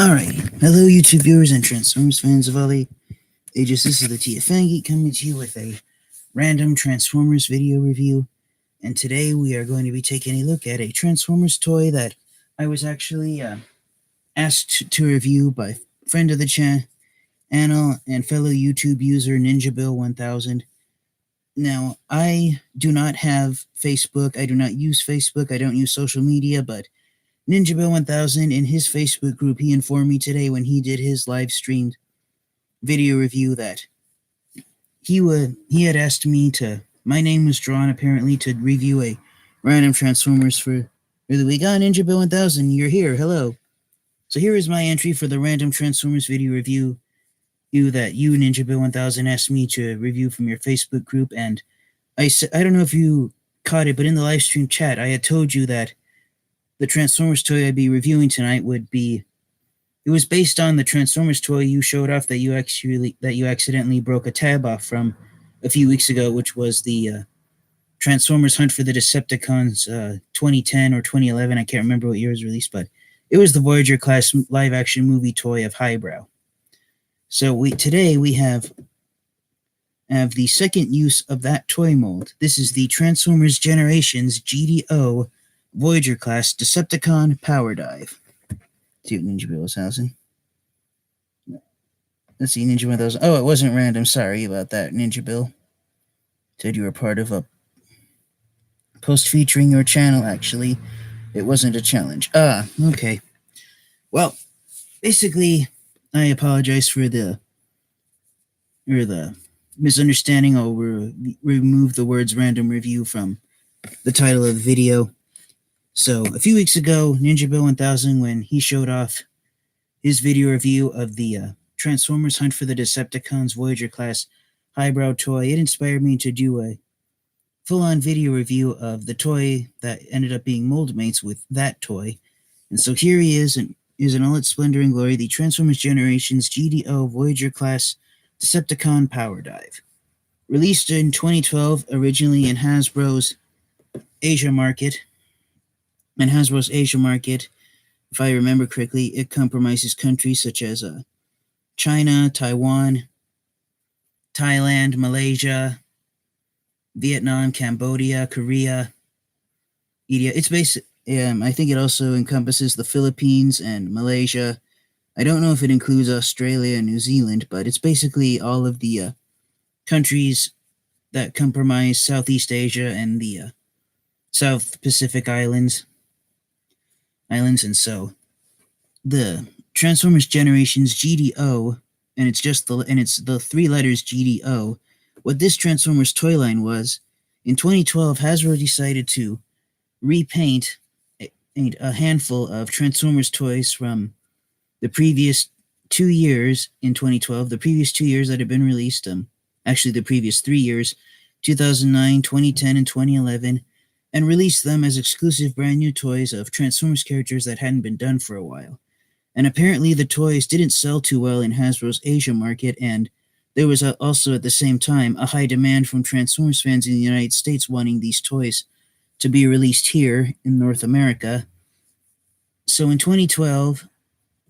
Alright, hello YouTube viewers and Transformers fans of all ages. This is the TFN Geek coming to you with a random Transformers video review. And today we are going to be taking a look at a Transformers toy that I was actually asked to review by friend of the channel and fellow YouTube user NinjaBill1000. Now, I do not have Facebook, I do not use Facebook, I don't use social media, but NinjaBill1000 in his Facebook group, he informed me today when he did his live streamed video review that he had asked me to, my name was drawn apparently, to review a random Transformers for the week. NinjaBill1000, you're here, hello. So here is my entry for the random Transformers video review that you, NinjaBill1000, asked me to review from your Facebook group. And I don't know if you caught it, but in the live stream chat, I had told you that the Transformers toy I'd be reviewing tonight it was based on the Transformers toy you showed off that you accidentally broke a tab off from a few weeks ago, which was the Transformers Hunt for the Decepticons 2010 or 2011. I can't remember what year it was released, but it was the Voyager class live action movie toy of highbrow. So today we have the second use of that toy mold. This is the Transformers Generations GDO Voyager class Decepticon Powerdive. See what NinjaBill1000. Let's see, Ninja1000. Oh, it wasn't random. Sorry about that, Ninja Bill. Said you were part of a post featuring your channel, actually. It wasn't a challenge. Okay. Well, basically, I apologize for the misunderstanding. I'll remove the words random review from the title of the video. So, a few weeks ago, NinjaBill1000, when he showed off his video review of the Transformers Hunt for the Decepticons Voyager class highbrow toy, it inspired me to do a full-on video review of the toy that ended up being mold mates with that toy. And so here he is in all its splendor and glory, the Transformers Generations GDO Voyager class Decepticon Powerdive. Released in 2012, originally in Hasbro's Asia market. And Hasbro's Asia market, if I remember correctly, it compromises countries such as China, Taiwan, Thailand, Malaysia, Vietnam, Cambodia, Korea, India. It's basic. I think it also encompasses the Philippines and Malaysia. I don't know if it includes Australia and New Zealand, but it's basically all of the countries that comprise Southeast Asia and the South Pacific Islands. And so the Transformers Generations GDO, and it's the three letters GDO. What this Transformers toy line was, in 2012, Hasbro decided to repaint a handful of Transformers toys from the previous 2 years in 2012, the previous 2 years that had been released, actually the previous 3 years, 2009, 2010, and 2011, and released them as exclusive brand new toys of Transformers characters that hadn't been done for a while. And apparently the toys didn't sell too well in Hasbro's Asia market, and there was also at the same time a high demand from Transformers fans in the United States wanting these toys to be released here in North America. So in 2012,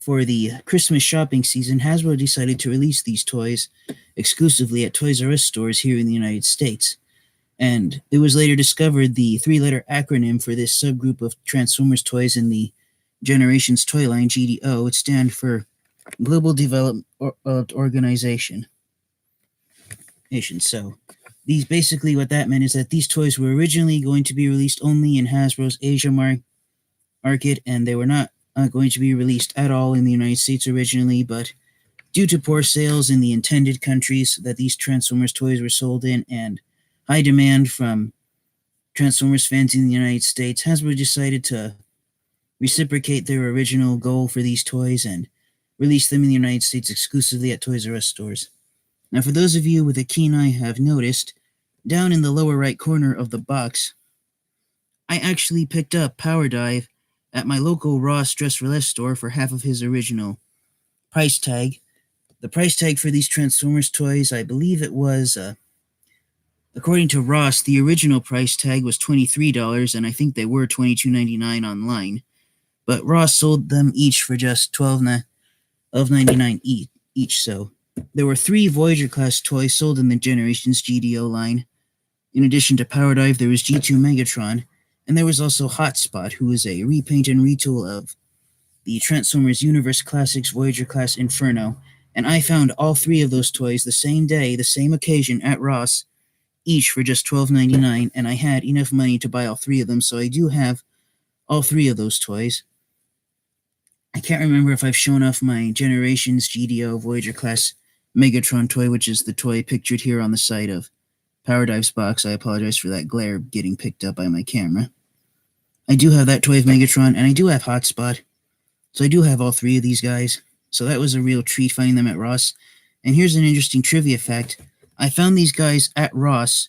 for the Christmas shopping season, Hasbro decided to release these toys exclusively at Toys R Us stores here in the United States. And it was later discovered the three-letter acronym for this subgroup of Transformers toys in the Generations toy line, GDO, it stands for Global Development Organization. So, these basically what that meant is that these toys were originally going to be released only in Hasbro's Asia market, and they were not going to be released at all in the United States originally, but due to poor sales in the intended countries that these Transformers toys were sold in and high demand from Transformers fans in the United States, Hasbro decided to reciprocate their original goal for these toys and release them in the United States exclusively at Toys R Us stores. Now, for those of you with a keen eye have noticed, down in the lower right corner of the box, I actually picked up Powerdive at my local Ross Dress for Less store for half of his original price tag. The price tag for these Transformers toys, I believe it was according to Ross, the original price tag was $23, and I think they were $22.99 online. But Ross sold them each for just of 99 each. So there were 3 Voyager-class toys sold in the Generations GDO line. In addition to Powerdive, there was G2 Megatron, and there was also Hotspot, who is a repaint and retool of the Transformers Universe Classics Voyager-class Inferno. And I found all 3 of those toys the same day, the same occasion, at Ross, each for just $12.99, and I had enough money to buy all 3 of them, so I do have all 3 of those toys. I can't remember if I've shown off my Generations GDO Voyager class Megatron toy, which is the toy pictured here on the side of Powerdive's box. I apologize for that glare getting picked up by my camera. I do have that toy of Megatron, and I do have Hotspot. So I do have all 3 of these guys. So that was a real treat finding them at Ross. And here's an interesting trivia fact. I found these guys at Ross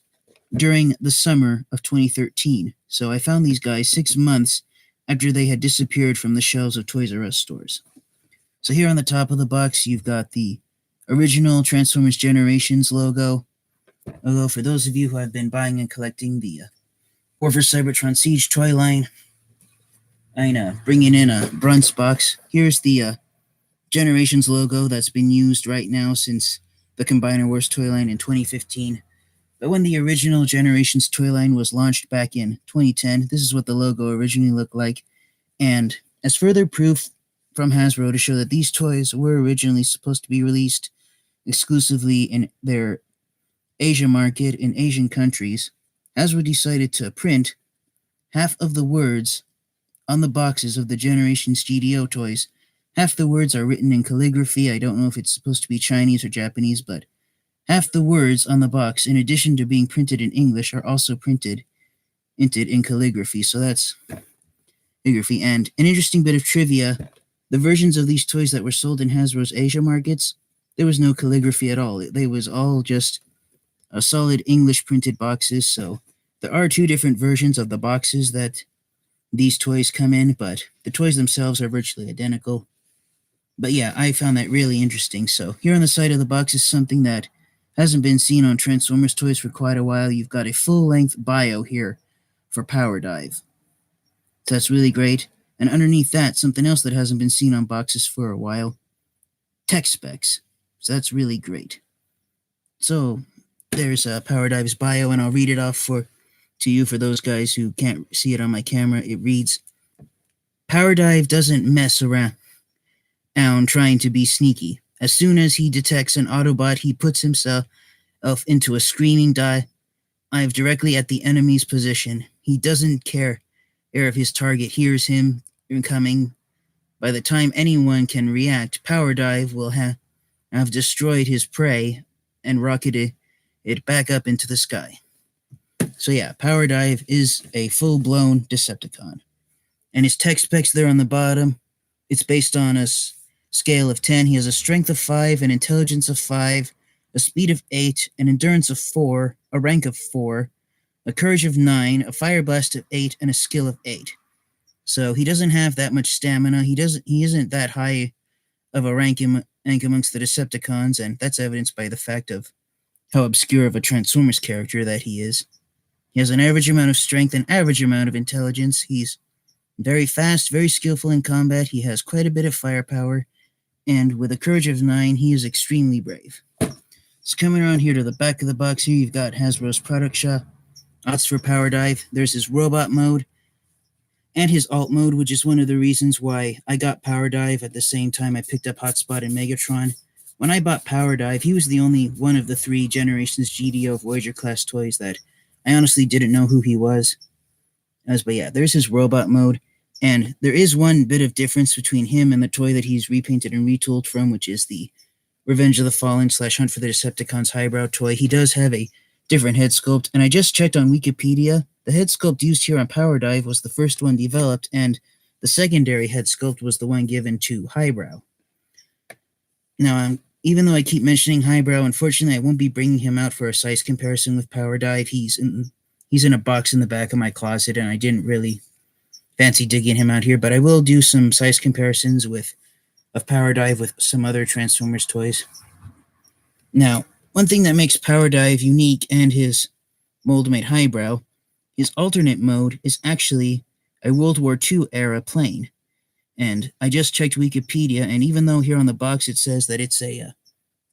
during the summer of 2013. So I found these guys 6 months after they had disappeared from the shelves of Toys R Us stores. So here on the top of the box, you've got the original Transformers Generations logo. Although for those of you who have been buying and collecting the War for Cybertron Siege toy line, I'm bringing in a Brunts box. Here's the Generations logo that's been used right now since the Combiner Wars toy line in 2015. But when the original Generations toy line was launched back in 2010, this is what the logo originally looked like. And as further proof from Hasbro to show that these toys were originally supposed to be released exclusively in their Asia market in Asian countries, Hasbro decided to print half of the words on the boxes of the Generations GDO toys. Half the words are written in calligraphy. I don't know if it's supposed to be Chinese or Japanese, but half the words on the box, in addition to being printed in English, are also printed in calligraphy. So that's calligraphy. And an interesting bit of trivia, the versions of these toys that were sold in Hasbro's Asia markets, there was no calligraphy at all. They was all just a solid English printed boxes. So there are 2 different versions of the boxes that these toys come in, but the toys themselves are virtually identical. But yeah, I found that really interesting. So here on the side of the box is something that hasn't been seen on Transformers toys for quite a while. You've got a full-length bio here for Powerdive. So that's really great. And underneath that, something else that hasn't been seen on boxes for a while, tech specs. So that's really great. So there's Powerdive's bio, and I'll read it off to you for those guys who can't see it on my camera. It reads, Powerdive doesn't mess around trying to be sneaky. As soon as he detects an Autobot, he puts himself into a screaming dive directly at the enemy's position. He doesn't care if his target hears him coming. By the time anyone can react, Powerdive will have destroyed his prey and rocketed it back up into the sky. So yeah, Powerdive is a full-blown Decepticon. And his tech specs there on the bottom, it's based on a scale of 10. He has a strength of 5, an intelligence of 5, a speed of 8, an endurance of 4, a rank of 4, a courage of 9, a fire blast of 8, and a skill of 8. So he doesn't have that much stamina. He isn't that high of a rank amongst the Decepticons, and that's evidenced by the fact of how obscure of a Transformers character that he is. He has an average amount of strength and average amount of intelligence. He's very fast, very skillful in combat. He has quite a bit of firepower, and with a courage of 9, he is extremely brave. So coming around here to the back of the box here, you've got Hasbro's product shop. That's for Powerdive. There's his robot mode and his alt mode, which is one of the reasons why I got Powerdive at the same time I picked up Hotspot and Megatron. When I bought Powerdive, he was the only one of the 3 Generations GDO Voyager class toys that I honestly didn't know who he was. But yeah, there's his robot mode. And there is one bit of difference between him and the toy that he's repainted and retooled from, which is the Revenge of the Fallen / Hunt for the Decepticons highbrow toy. He does have a different head sculpt, and I just checked on Wikipedia. The head sculpt used here on Powerdive was the first one developed, and the secondary head sculpt was the one given to highbrow. Now, even though I keep mentioning highbrow, unfortunately, I won't be bringing him out for a size comparison with Powerdive. He's in a box in the back of my closet, and I didn't really fancy digging him out here, but I will do some size comparisons of Powerdive with some other Transformers toys. Now, one thing that makes Powerdive unique and his mold-made highbrow, his alternate mode is actually a World War II era plane. And I just checked Wikipedia, and even though here on the box it says that it's a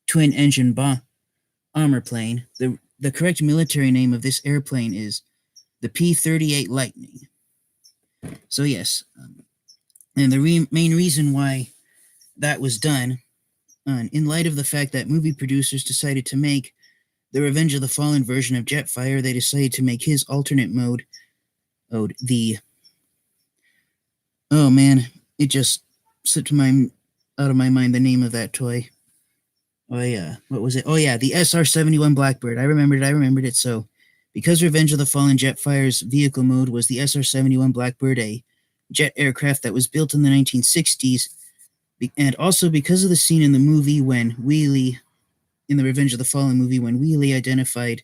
twin-engine bomber plane, the correct military name of this airplane is the P-38 Lightning. So yes, and the main reason why that was done, in light of the fact that movie producers decided to make the Revenge of the Fallen version of Jetfire, they decided to make his alternate mode, the... Oh man, it just slipped out of my mind the name of that toy. Oh yeah, what was it? Oh yeah, the SR-71 Blackbird. I remembered it. So, because Revenge of the Fallen Jetfire's vehicle mode was the SR-71 Blackbird, a jet aircraft that was built in the 1960s, and also because of the scene in the movie when Wheelie, in the Revenge of the Fallen movie, when Wheelie identified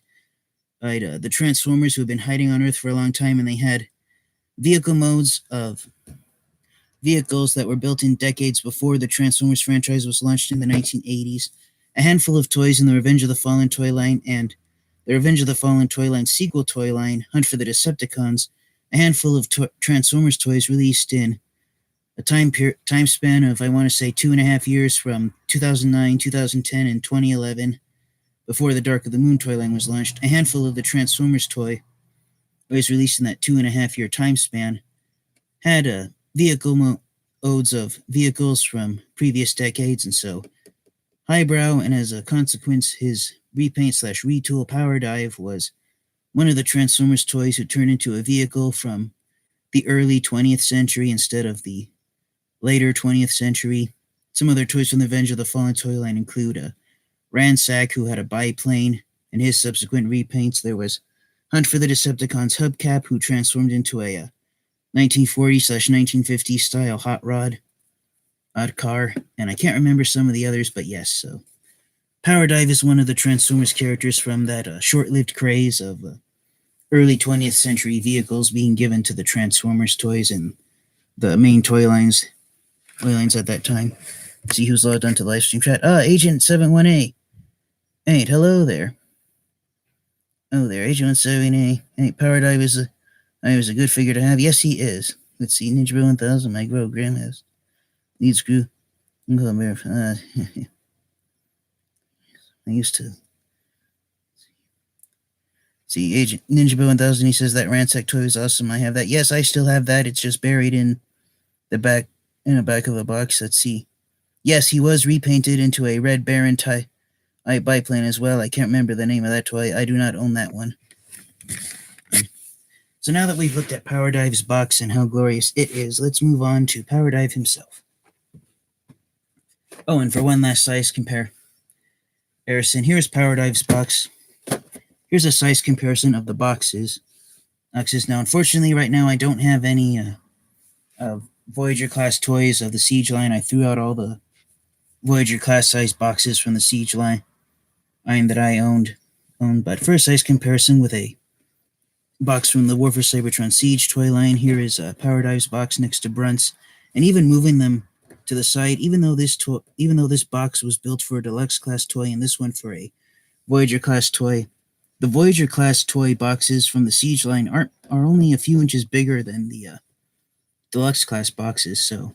the Transformers who had been hiding on Earth for a long time, and they had vehicle modes of vehicles that were built in decades before the Transformers franchise was launched in the 1980s. A handful of toys in the Revenge of the Fallen toy line and the Revenge of the Fallen toy line sequel toy line, Hunt for the Decepticons, a handful of Transformers toys released in a time span of, I want to say, 2.5 years from 2009, 2010, and 2011, before the Dark of the Moon toy line was launched. A handful of the Transformers toy was released in that 2.5 year time span, had a vehicle modes of vehicles from previous decades, and so highbrow, and as a consequence, his repaint/retool Powerdive was one of the Transformers toys who turned into a vehicle from the early 20th century instead of the later 20th century. Some other toys from the Revenge of the Fallen toy line include a Ransack, who had a biplane, and his subsequent repaints. There was Hunt for the Decepticons Hubcap, who transformed into a 1940/1950 style hot rod odd car, and I can't remember some of the others, but yes. So Powerdive is one of the Transformers characters from that short-lived craze of early 20th century vehicles being given to the Transformers toys and the main toy lines at that time. See who's logged onto live stream chat. Agent 71A. Hey, hello there. Oh there, Agent 71A. Hey, Powerdive is a good figure to have. Yes, he is. Let's see, Ninja Bill 1000, my program has lead screw. I used to see Agent Ninja Bill 1000. He says that Ransack toy is awesome. I have that. Yes, I still have that. It's just buried in the back of a box. Let's see. Yes, he was repainted into a Red Baron biplane as well. I can't remember the name of that toy. I do not own that one. So now that we've looked at Powerdive's box and how glorious it is, let's move on to Powerdive himself. Oh, and for one last size comparison, here's Powerdive's box. Here's a size comparison of the boxes. Now, unfortunately, right now I don't have any Voyager class toys of the Siege line. I threw out all the Voyager class size boxes from the Siege line that I owned. But for a size comparison with a box from the War for Cybertron Siege toy line, here is Powerdive's box next to Brunt's, and even moving them to the side, even though this box was built for a deluxe class toy and this one for a Voyager class toy, the Voyager class toy boxes from the Siege line are only a few inches bigger than the deluxe class boxes. So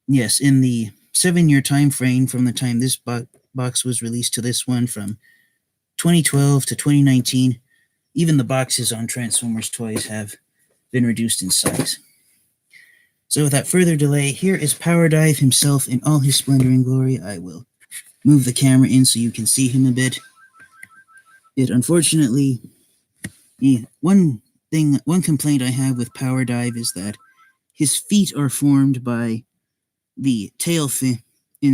yes, in the 7-year time frame from the time this box was released to this one, from 2012 to 2019, even the boxes on Transformers toys have been reduced in size. So without further delay, here is Powerdive himself in all his splendor and glory. I will move the camera in so you can see him a bit. Unfortunately, one complaint I have with Powerdive is that his feet are formed by the tail fin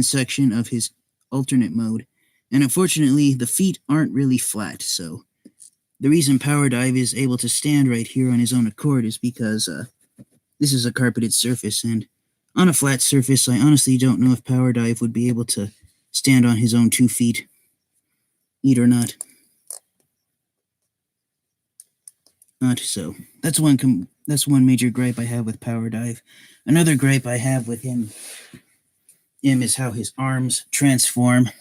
section of his alternate mode, and unfortunately, the feet aren't really flat. So the reason Powerdive is able to stand right here on his own accord is because this is a carpeted surface, and on a flat surface, I honestly don't know if Powerdive would be able to stand on his own 2 feet, or not. So that's one major gripe I have with Powerdive. Another gripe I have with him is how his arms transform.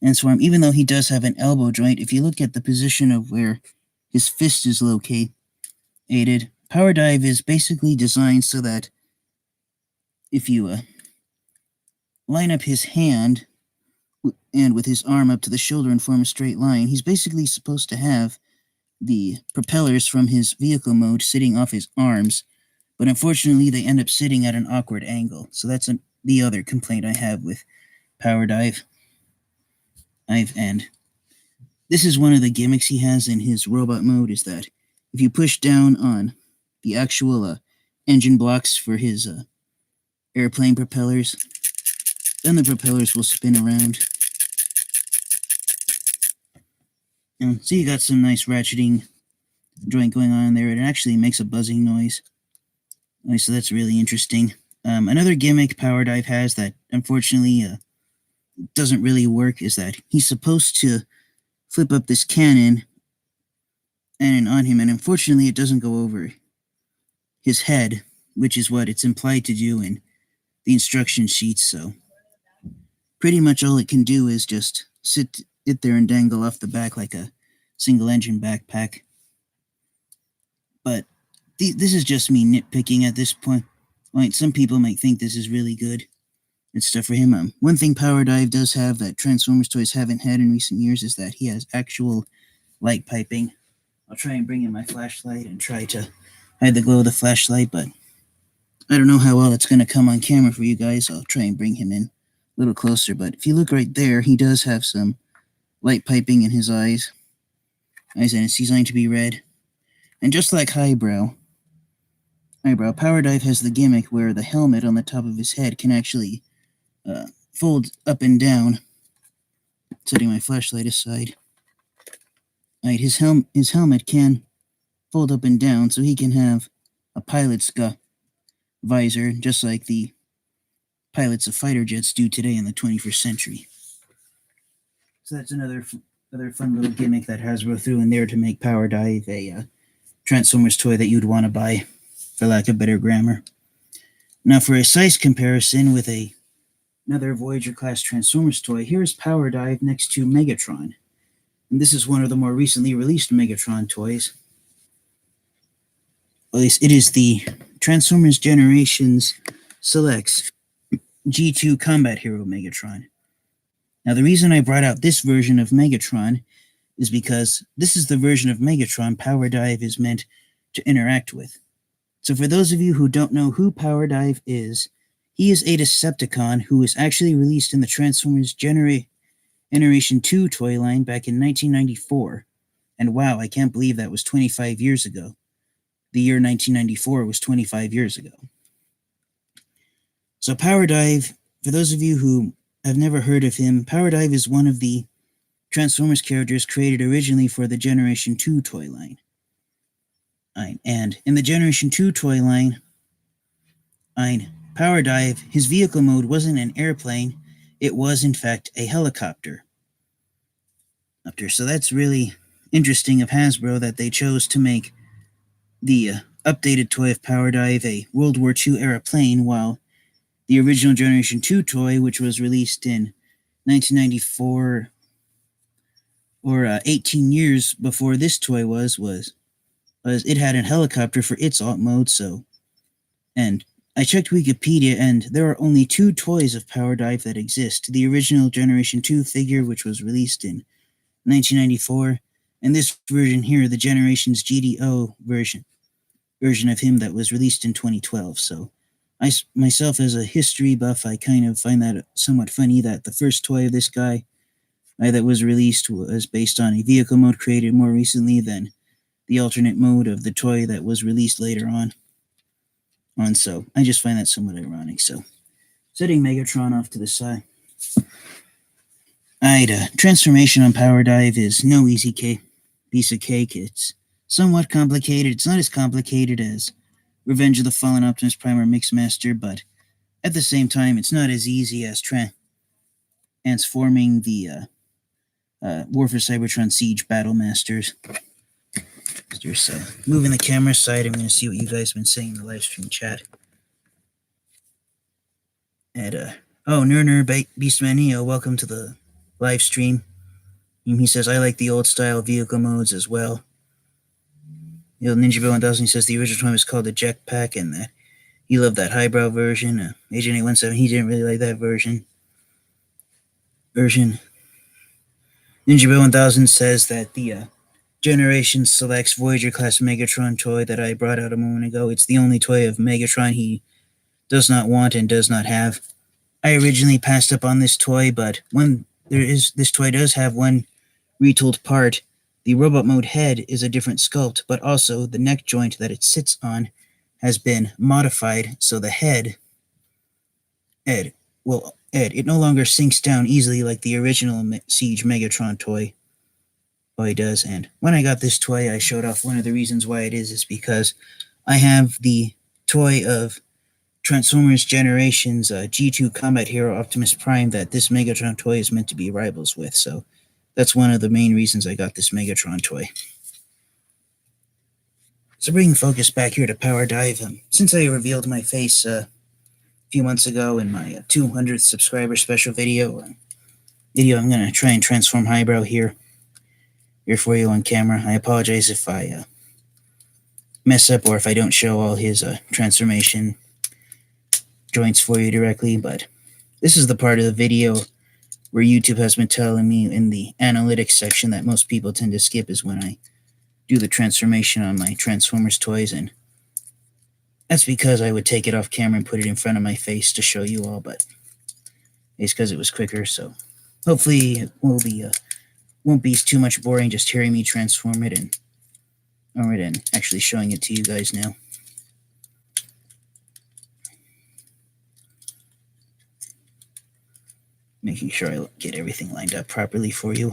And so even though he does have an elbow joint, if you look at the position of where his fist is located, Powerdive is basically designed so that if you line up his hand and with his arm up to the shoulder and form a straight line, he's basically supposed to have the propellers from his vehicle mode sitting off his arms, but unfortunately they end up sitting at an awkward angle. So that's the other complaint I have with Powerdive. And this is one of the gimmicks he has in his robot mode, is that if you push down on the actual engine blocks for his airplane propellers, then the propellers will spin around. And so you got some nice ratcheting joint going on there. It actually makes a buzzing noise. So that's really interesting. Another gimmick Powerdive has that unfortunately doesn't really work is that he's supposed to flip up this cannon and on him, and unfortunately it doesn't go over his head, which is what it's implied to do in the instruction sheets. So pretty much all it can do is just sit there and dangle off the back like a single engine backpack. But this is just me nitpicking at this point. Like, some people might think this is really good. It's stuff for him. One thing Powerdive does have that Transformers toys haven't had in recent years is that he has actual light piping. I'll try and bring in my flashlight and try to hide the glow of the flashlight, but I don't know how well it's going to come on camera for you guys. I'll try and bring him in a little closer, but if you look right there, he does have some light piping in his eyes. And it's designed to be red. And just like Highbrow, Powerdive has the gimmick where the helmet on the top of his head can actually fold up and down. Setting my flashlight aside. Right, his helmet can fold up and down, so he can have a pilot's visor, just like the pilots of fighter jets do today in the 21st century. So that's another fun little gimmick that Hasbro threw in there to make Powerdive a Transformers toy that you'd want to buy, for lack of better grammar. Now, for a size comparison with another Voyager class Transformers toy, here's Powerdive next to Megatron. And this is one of the more recently released Megatron toys. At least it is the Transformers Generations Selects G2 Combat Hero Megatron. Now, the reason I brought out this version of Megatron is because this is the version of Megatron Powerdive is meant to interact with. So for those of you who don't know who Powerdive is, he is a Decepticon who was actually released in the Transformers Generation 2 toy line back in 1994. And wow, I can't believe that was 25 years ago. The year 1994 was 25 years ago. So Powerdive, for those of you who have never heard of him, Powerdive is one of the Transformers characters created originally for the Generation 2 toy line. And in the Generation 2 toy line, Powerdive, his vehicle mode wasn't an airplane, it was in fact a helicopter. So that's really interesting of Hasbro that they chose to make the updated toy of Powerdive a World War II era plane, while the original Generation 2 toy, which was released in 1994, or 18 years before this toy was it had a helicopter for its alt mode. So, and I checked Wikipedia, and there are only 2 toys of Powerdive that exist. The original Generation 2 figure, which was released in 1994, and this version here, the Generations GDO version of him that was released in 2012. So I myself, as a history buff, I kind of find that somewhat funny that the first toy of this guy that was released was based on a vehicle mode created more recently than the alternate mode of the toy that was released later on. So I just find that somewhat ironic. So setting Megatron off to the side. Transformation on Powerdive is no easy piece of cake. It's somewhat complicated. It's not as complicated as Revenge of the Fallen Optimus Prime or Mixmaster, but at the same time, it's not as easy as transforming the War for Cybertron Siege Battle Masters. So, moving the camera aside, I'm going to see what you guys have been saying in the live stream chat. And, Beastman Neo, welcome to the live stream. He says, I like the old style vehicle modes as well. Ninja Bill 1000 says the original one was called the Jetpack, and that he loved that highbrow version. Agent 817, he didn't really like that version. Ninja Bill 1000 says that the Generations selects Voyager class Megatron toy that I brought out a moment ago. It's the only toy of Megatron he does not want and does not have. I originally passed up on this toy, but this toy does have one retooled part. The robot mode head is a different sculpt, but also the neck joint that it sits on has been modified so the head, it no longer sinks down easily like the original Siege Megatron toy does. And when I got this toy, I showed off one of the reasons why it is because I have the toy of Transformers Generations G2 Combat Hero Optimus Prime that this Megatron toy is meant to be rivals with. So that's one of the main reasons I got this Megatron toy. So bringing focus back here to Powerdive, since I revealed my face a few months ago in my 200th subscriber special video, I'm going to try and transform Highbrow here for you on camera. I apologize if I mess up or if I don't show all his transformation joints for you directly, but this is the part of the video where YouTube has been telling me in the analytics section that most people tend to skip, is when I do the transformation on my Transformers toys, and that's because I would take it off camera and put it in front of my face to show you all, but it's because it was quicker, so hopefully it won't be too much boring just hearing me transform it and actually showing it to you guys now. Making sure I get everything lined up properly for you.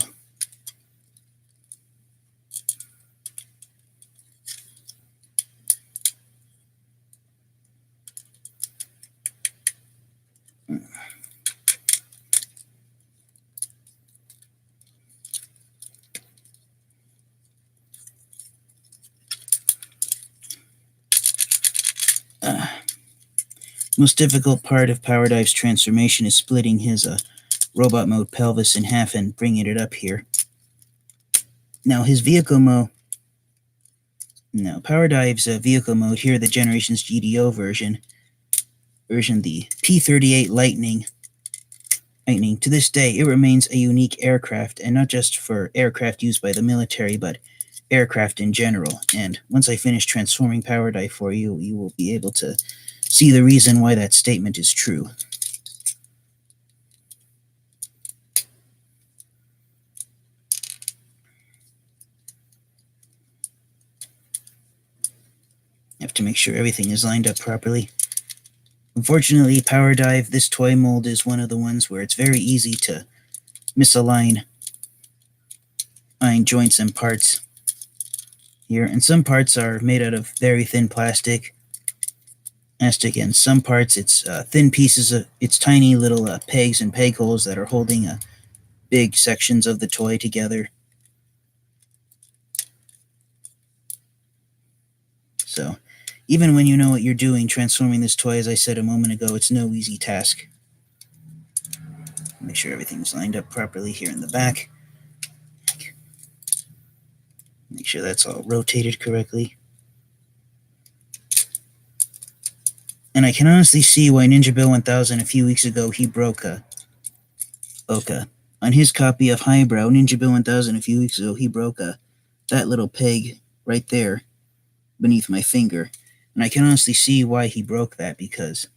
Most difficult part of Powerdive's transformation is splitting his robot mode pelvis in half and bringing it up here. Now his vehicle mode, Powerdive's vehicle mode here, the Generations GDO version, the P-38 Lightning, to this day, it remains a unique aircraft, and not just for aircraft used by the military, but aircraft in general. And once I finish transforming Powerdive for you, you will be able to see the reason why that statement is true. I have to make sure everything is lined up properly. Unfortunately, Powerdive, this toy mold is one of the ones where it's very easy to misalign joints and parts here. And some parts are made out of very thin plastic, and some parts it's thin pieces of, it's tiny little pegs and peg holes that are holding big sections of the toy together. So even when you know what you're doing, transforming this toy, as I said a moment ago, it's no easy task. Make sure everything's lined up properly here in the back. Make sure that's all rotated correctly. And I can honestly see why Ninja Bill 1000 a few weeks ago, he broke on his copy of Highbrow, Ninja Bill 1000 a few weeks ago, he broke that little peg right there beneath my finger. And I can honestly see why he broke that, because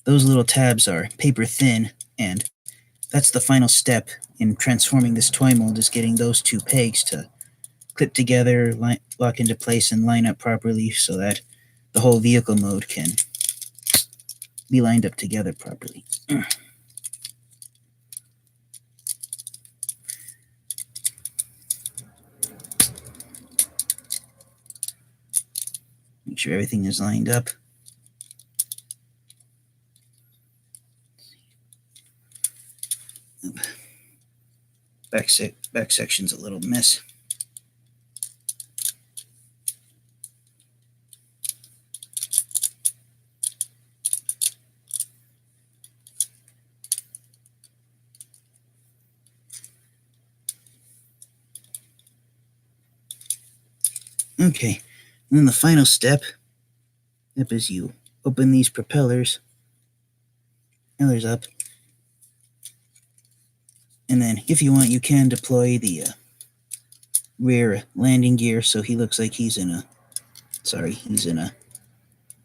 those little tabs are paper thin, and that's the final step in transforming this toy mold, is getting those two pegs to clip together, lock into place, and line up properly so that the whole vehicle mode can be lined up together properly. Make sure everything is lined up. Back section's a little mess. Okay, and then the final step is you open these propellers up, and then if you want, you can deploy the rear landing gear so he looks like he's in a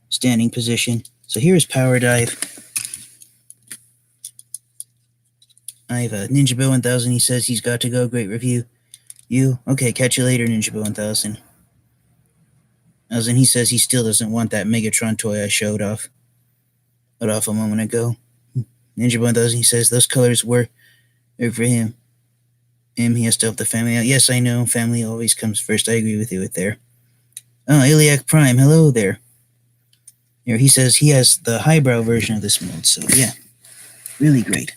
standing position. So here's Powerdive. I have a Ninja Bill 1000. He says he's got to go. Great review. You? Okay, catch you later, Ninja Bill 1000. As in, he says he still doesn't want that Megatron toy I showed off a moment ago. Ninja Bill 1000, he says those colors were for him. He has to help the family out. Yes, I know. Family always comes first. I agree with you there. Oh, Iliac Prime. Hello there. Here, he says he has the highbrow version of this mold. So, yeah, really great.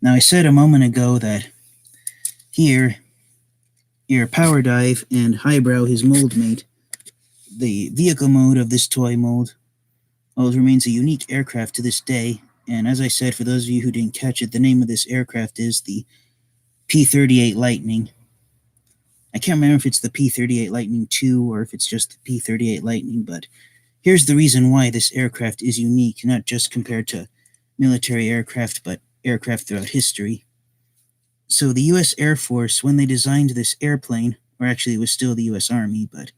Now, I said a moment ago that here, your Powerdive and highbrow, his mold mate, the vehicle mode of this toy mold, remains a unique aircraft to this day. And as I said, for those of you who didn't catch it, the name of this aircraft is the P-38 Lightning. I can't remember if it's the P-38 Lightning II or if it's just the P-38 Lightning, but here's the reason why this aircraft is unique, not just compared to military aircraft, but aircraft throughout history. So the U.S. Air Force, when they designed this airplane, or actually it was still the U.S. Army, but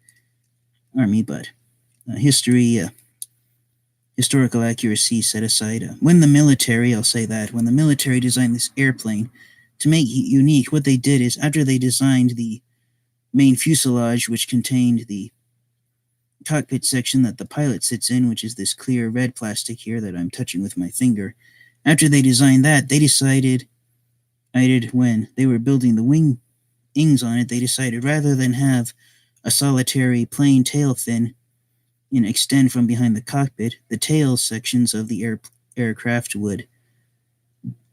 historical accuracy set aside. When the military designed this airplane, to make it unique, what they did is after they designed the main fuselage, which contained the cockpit section that the pilot sits in, which is this clear red plastic here that I'm touching with my finger. After they designed that, they decided when they were building the wings on it, they decided rather than have a solitary plain tail fin extend from behind the cockpit, the tail sections of the aircraft would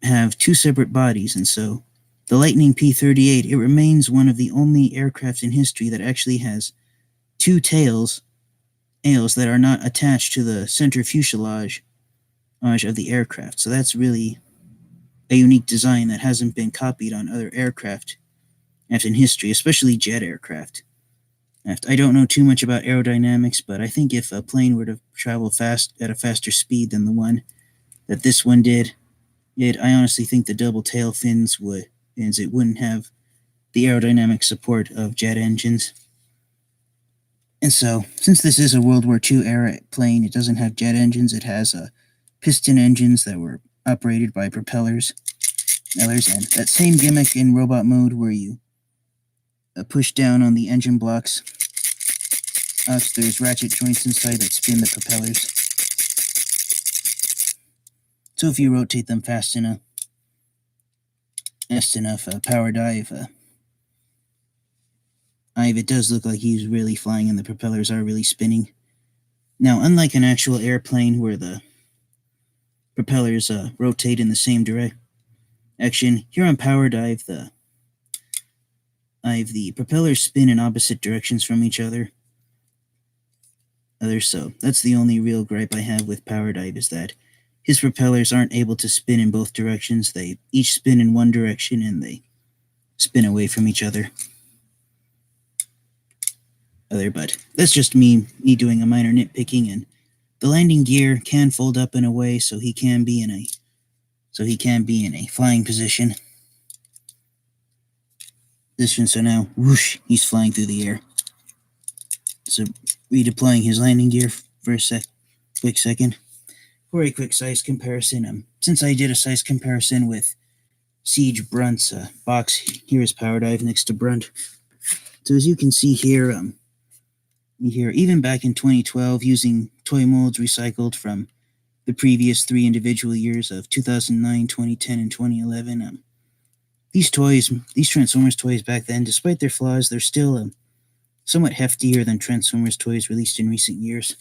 have two separate bodies, and so the Lightning P-38, it remains one of the only aircraft in history that actually has two tails that are not attached to the center fuselage of the aircraft. So that's really a unique design that hasn't been copied on other aircraft in history, especially jet aircraft. I don't know too much about aerodynamics, but I think if a plane were to travel fast at a faster speed than the one that this one did, I honestly think the double tail fins wouldn't have the aerodynamic support of jet engines. And so, since this is a World War II era plane, it doesn't have jet engines. It has piston engines that were operated by propellers. And that same gimmick in robot mode where you push down on the engine blocks. There's ratchet joints inside that spin the propellers. So if you rotate them fast enough, Powerdive, it does look like he's really flying and the propellers are really spinning. Now, unlike an actual airplane where the propellers rotate in the same direction, here on Powerdive, the propellers spin in opposite directions from each other. So that's the only real gripe I have with Powerdive, is that his propellers aren't able to spin in both directions. They each spin in one direction and they spin away from each other. But that's just me doing a minor nitpicking, and the landing gear can fold up in a way so he can be in a flying position. So now, whoosh, he's flying through the air. So redeploying his landing gear for a quick second. For a quick size comparison, since I did a size comparison with Siege Brunt's box, here is Powerdive next to Brunt. So as you can see here, even back in 2012, using toy molds recycled from the previous 3 individual years of 2009, 2010, and 2011, these Transformers toys back then, despite their flaws, they're still somewhat heftier than Transformers toys released in recent years.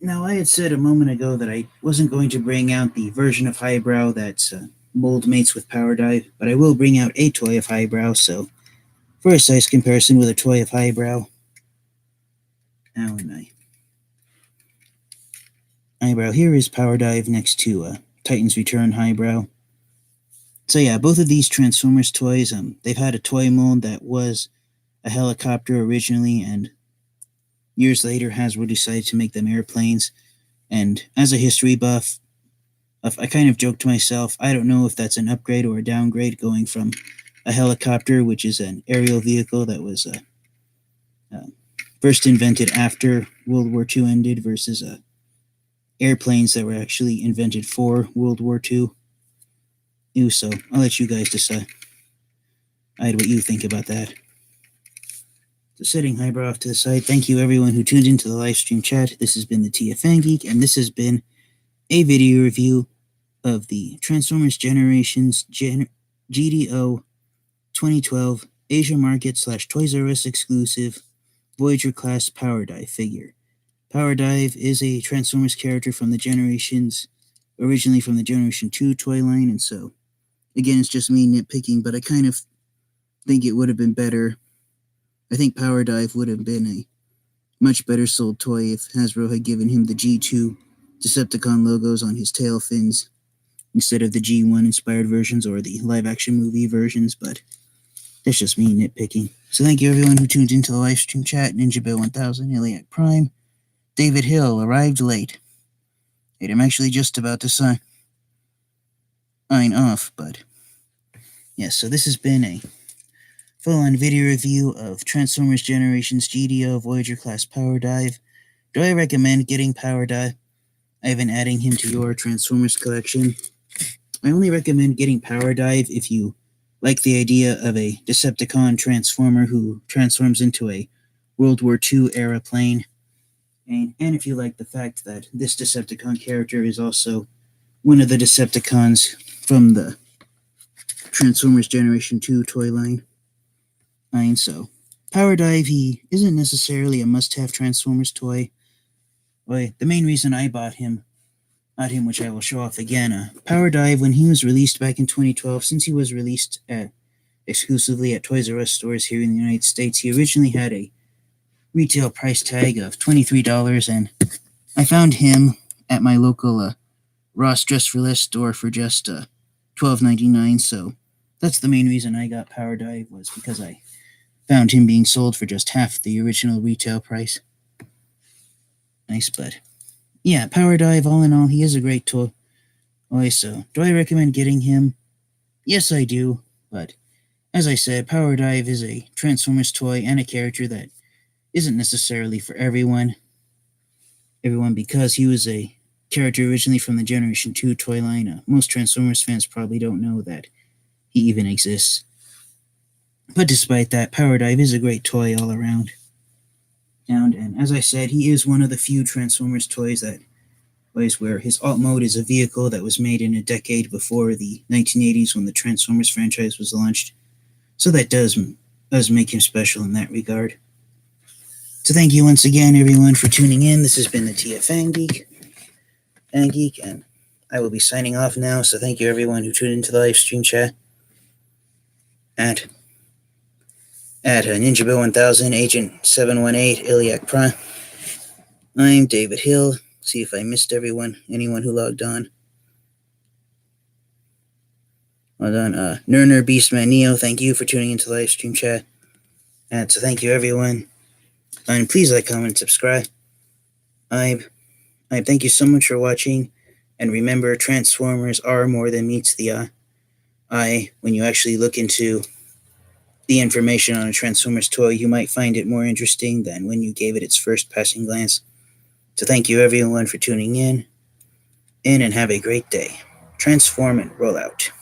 Now, I had said a moment ago that I wasn't going to bring out the version of Highbrow that's mold mates with Powerdive, but I will bring out a toy of Highbrow, so for a size comparison with a toy of Highbrow. Highbrow, here is Powerdive next to Titan's Return Highbrow. So yeah, both of these Transformers toys, they've had a toy mold that was a helicopter originally, and years later, Hasbro decided to make them airplanes. And as a history buff, I kind of joked to myself, I don't know if that's an upgrade or a downgrade going from a helicopter, which is an aerial vehicle that was first invented after World War II ended, versus airplanes that were actually invented for World War II. So I'll let you guys decide what you think about that. So setting highbrow off to the side, thank you everyone who tuned into the live stream chat. This has been the TFN Geek, and this has been a video review of the Transformers Generations GDO 2012 Asia Market / Toys R Us exclusive Voyager class Powerdive figure. Powerdive is a Transformers character from the Generations, originally from the Generation 2 toy line, and so, again, it's just me nitpicking, but I kind of think it would have been better. I think Powerdive would have been a much better sold toy if Hasbro had given him the G2 Decepticon logos on his tail fins instead of the G1 inspired versions or the live action movie versions, but that's just me nitpicking. So thank you everyone who tuned into the live stream chat. Ninja Bill 1000, Iliac Prime, David Hill arrived late. Wait, I'm actually just about to sign off, but yes, so this has been a full-on video review of Transformers Generations GDO Voyager class Powerdive. Do I recommend getting Powerdive? I've been adding him to your Transformers collection. I only recommend getting Powerdive if you like the idea of a Decepticon Transformer who transforms into a World War II era plane, and if you like the fact that this Decepticon character is also one of the Decepticons from the Transformers Generation 2 toy line. So, Powerdive, he isn't necessarily a must-have Transformers toy. The main reason I bought him, which I will show off again, Powerdive, when he was released back in 2012, since he was released exclusively at Toys R Us stores here in the United States, he originally had a retail price tag of $23, and I found him at my local Ross Dress for Less store for just $12.99, so that's the main reason I got Powerdive, was because I found him being sold for just half the original retail price. Nice, but yeah, Powerdive, all in all, he is a great toy. So, do I recommend getting him? Yes, I do, but as I said, Powerdive is a Transformers toy and a character that isn't necessarily for everyone, because he was a character originally from the Generation 2 toy line. Most Transformers fans probably don't know that he even exists. But despite that, Powerdive is a great toy all around. And as I said, he is one of the few Transformers toys where his alt mode is a vehicle that was made in a decade before the 1980s when the Transformers franchise was launched. So that does make him special in that regard. So thank you once again, everyone, for tuning in. This has been the TFN Geek, and I will be signing off now. So thank you, everyone who tuned into the live stream chat at Ninja Bill 1000, Agent 718, Iliac Prime. I'm David Hill. See if I missed anyone who logged on. Well done. Nerner, Beastman, Neo, thank you for tuning into the live stream chat. And so thank you, everyone. And please like, comment, subscribe. I thank you so much for watching. And remember, Transformers are more than meets the eye. When you actually look into the information on a Transformers toy, you might find it more interesting than when you gave it its first passing glance. So thank you, everyone, for tuning in, and have a great day. Transform and roll out.